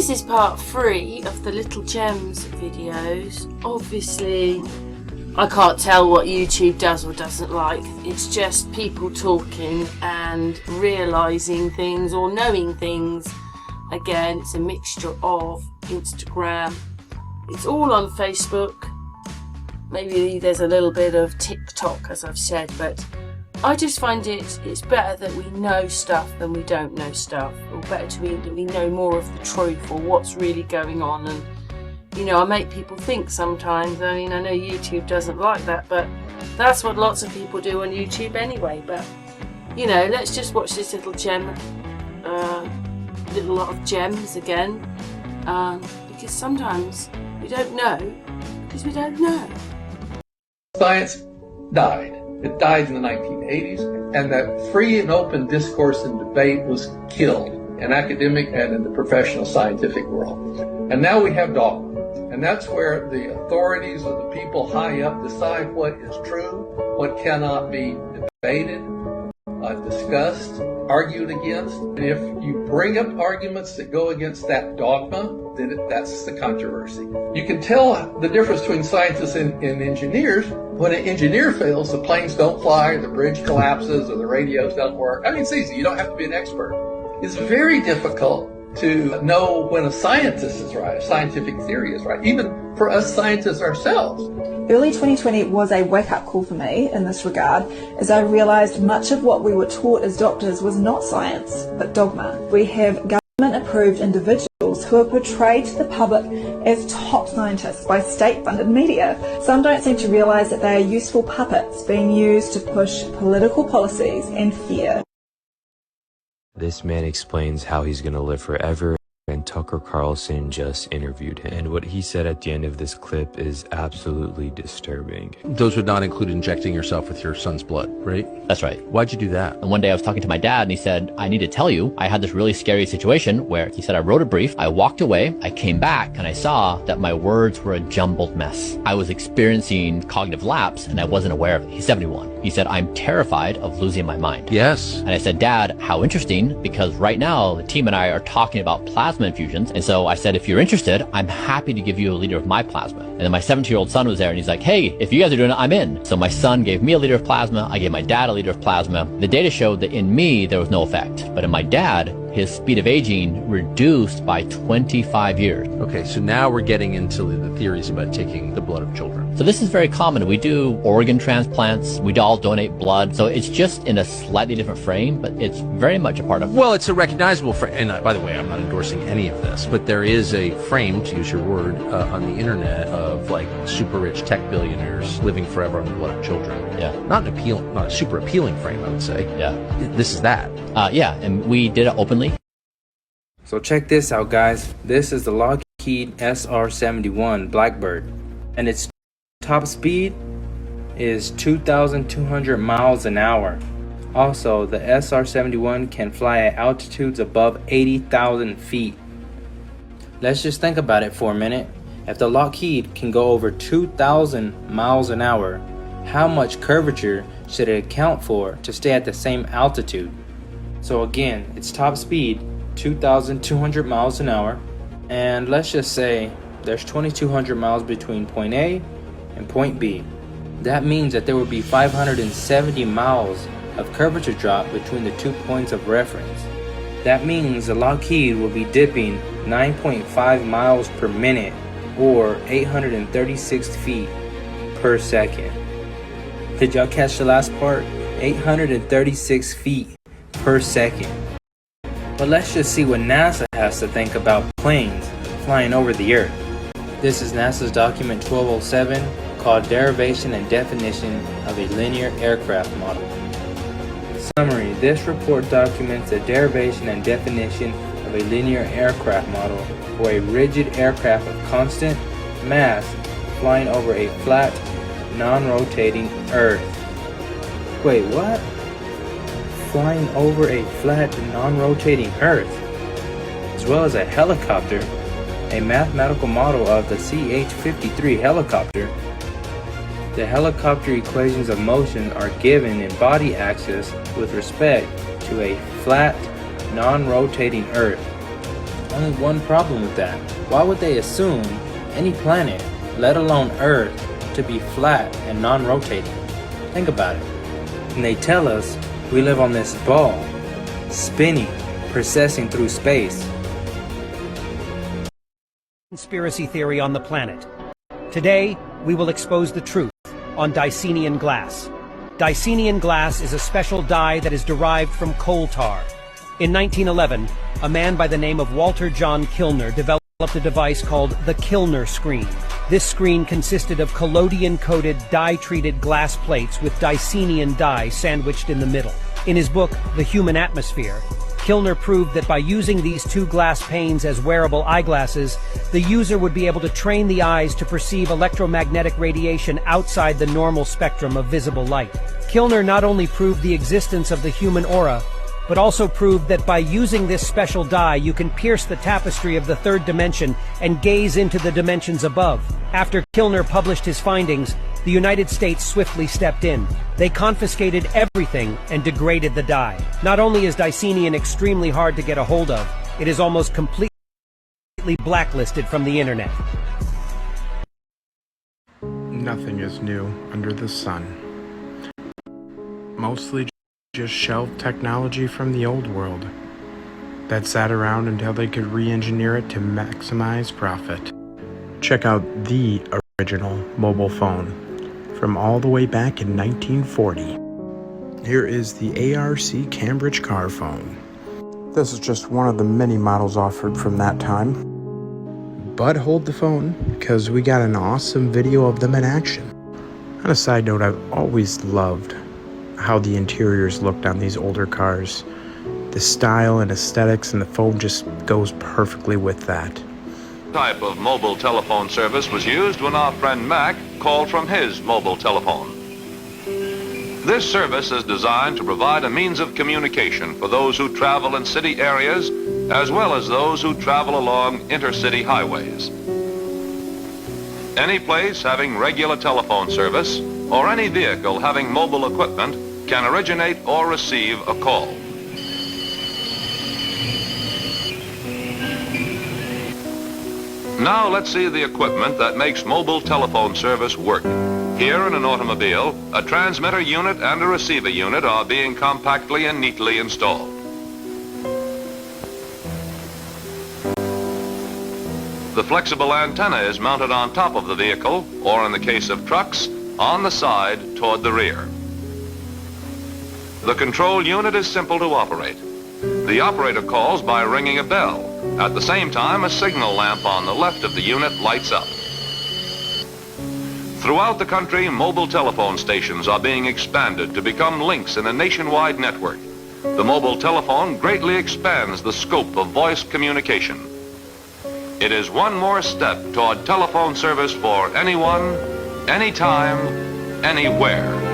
this is part 3 of the Little Gems videos. Obviously, I can't tell what YouTube does or doesn't like. It's just people talking and realising things or knowing things. Again, it's a mixture of Instagram. It's all on Facebook. Maybe there's a little bit of TikTok, as I've said, but I just find it's better that we know stuff than we don't know stuff, or better that we know more of the truth or what's really going on. And you know, I make people think sometimes. I mean, I know YouTube doesn't like that, but that's what lots of people do on YouTube anyway. But you know, let's just watch this little little lot of gems again, because sometimes we don't know because we don't know. Science died. It died in the 1980s, and that free and open discourse and debate was killed in academic and in the professional scientific world. And now we have dogma, and that's where the authorities or the people high up decide what is true, what cannot be debated, discussed, argued against. And if you bring up arguments that go against that dogma, then that's the controversy. You can tell the difference between scientists and engineers. When an engineer fails, the planes don't fly, the bridge collapses, or the radios don't work. I mean, it's easy. You don't have to be an expert. It's very difficult to know when a scientist is right, a scientific theory is right, even for us scientists ourselves. Early 2020 was a wake-up call for me in this regard, as I realised much of what we were taught as doctors was not science, but dogma. We have government-approved individuals who are portrayed to the public as top scientists by state-funded media. Some don't seem to realise that they are useful puppets being used to push political policies and fear. This man explains how he's gonna live forever, and Tucker Carlson just interviewed him. And what he said at the end of this clip is absolutely disturbing. Those would not include injecting yourself with your son's blood, right? That's right. Why'd you do that? And one day I was talking to my dad and he said, I need to tell you, I had this really scary situation where he said I wrote a brief, I walked away, I came back and I saw that my words were a jumbled mess. I was experiencing cognitive lapse and I wasn't aware of it. He's 71. He said, I'm terrified of losing my mind. Yes. And I said, Dad, how interesting, because right now the team and I are talking about plasma infusions. And so I said, if you're interested, I'm happy to give you a liter of my plasma. And then my 17-year-old son was there and he's like, hey, if you guys are doing it, I'm in. So my son gave me a liter of plasma. I gave my dad a liter of plasma. The data showed that in me, there was no effect. But in my dad, his speed of aging reduced by 25 years. Okay, so now we're getting into the theories about taking the blood of children. So this is very common. We do organ transplants. We all donate blood. So it's just in a slightly different frame, but it's very much a part of. Well, it's a recognizable frame. And by the way, I'm not endorsing any of this, but there is a frame, to use your word, on the internet of like super rich tech billionaires living forever on the blood of children. Yeah. Not a super appealing frame, I would say. Yeah. This is that. Yeah, and we did it openly. So check this out, guys. This is the Lockheed SR-71 Blackbird, and its top speed is 2,200 miles an hour. Also, the SR-71 can fly at altitudes above 80,000 feet. Let's just think about it for a minute. If the Lockheed can go over 2,000 miles an hour, how much curvature should it account for to stay at the same altitude? So again, its top speed, 2,200 miles an hour, and let's just say there's 2,200 miles between point A and point B. That means that there would be 570 miles of curvature drop between the 2 points of reference. That means the Lockheed will be dipping 9.5 miles per minute, or 836 feet per second. Did y'all catch the last part? 836 feet per second. But let's just see what NASA has to think about planes flying over the Earth. This is NASA's document 1207 called Derivation and Definition of a Linear Aircraft Model. Summary: this report documents the derivation and definition of a linear aircraft model for a rigid aircraft of constant mass flying over a flat, non-rotating Earth. Wait, what? Flying over a flat, non-rotating Earth, as well as a helicopter, a mathematical model of the CH-53 helicopter. The helicopter equations of motion are given in body axis with respect to a flat, non-rotating Earth. only one problem with that. Why would they assume any planet, let alone Earth, to be flat and non-rotating? Think about it. And they tell us we live on this ball, spinning, processing through space. Conspiracy theory on the planet. Today, we will expose the truth on Dicenian glass. Dicenian glass is a special dye that is derived from coal tar. In 1911, a man by the name of Walter John Kilner developed a device called the Kilner screen. This screen consisted of collodion-coated, dye-treated glass plates with Dicenian dye sandwiched in the middle. In his book, The Human Atmosphere, Kilner proved that by using these two glass panes as wearable eyeglasses, the user would be able to train the eyes to perceive electromagnetic radiation outside the normal spectrum of visible light. Kilner not only proved the existence of the human aura, but also proved that by using this special dye you can pierce the tapestry of the third dimension and gaze into the dimensions above. After Kilner published his findings, the United States swiftly stepped in. They confiscated everything and degraded the dye. Not only is Dicenian extremely hard to get a hold of, it is almost completely blacklisted from the internet. Nothing is new under the sun. Mostly just shelved technology from the old world that sat around until they could re-engineer it to maximize profit. Check out the original mobile phone from all the way back in 1940. Here is the ARC Cambridge car phone. This is just one of the many models offered from that time. But hold the phone, because we got an awesome video of them in action. On a side note, I've always loved how the interiors looked on these older cars. The style and aesthetics, and the phone just goes perfectly with that. Type of mobile telephone service was used when our friend Mac called from his mobile telephone. This service is designed to provide a means of communication for those who travel in city areas as well as those who travel along intercity highways. Any place having regular telephone service or any vehicle having mobile equipment can originate or receive a call. Now let's see the equipment that makes mobile telephone service work. Here in an automobile, a transmitter unit and a receiver unit are being compactly and neatly installed. The flexible antenna is mounted on top of the vehicle, or in the case of trucks, on the side toward the rear. The control unit is simple to operate. The operator calls by ringing a bell. At the same time, a signal lamp on the left of the unit lights up. Throughout the country, mobile telephone stations are being expanded to become links in a nationwide network. The mobile telephone greatly expands the scope of voice communication. It is one more step toward telephone service for anyone, anytime, anywhere.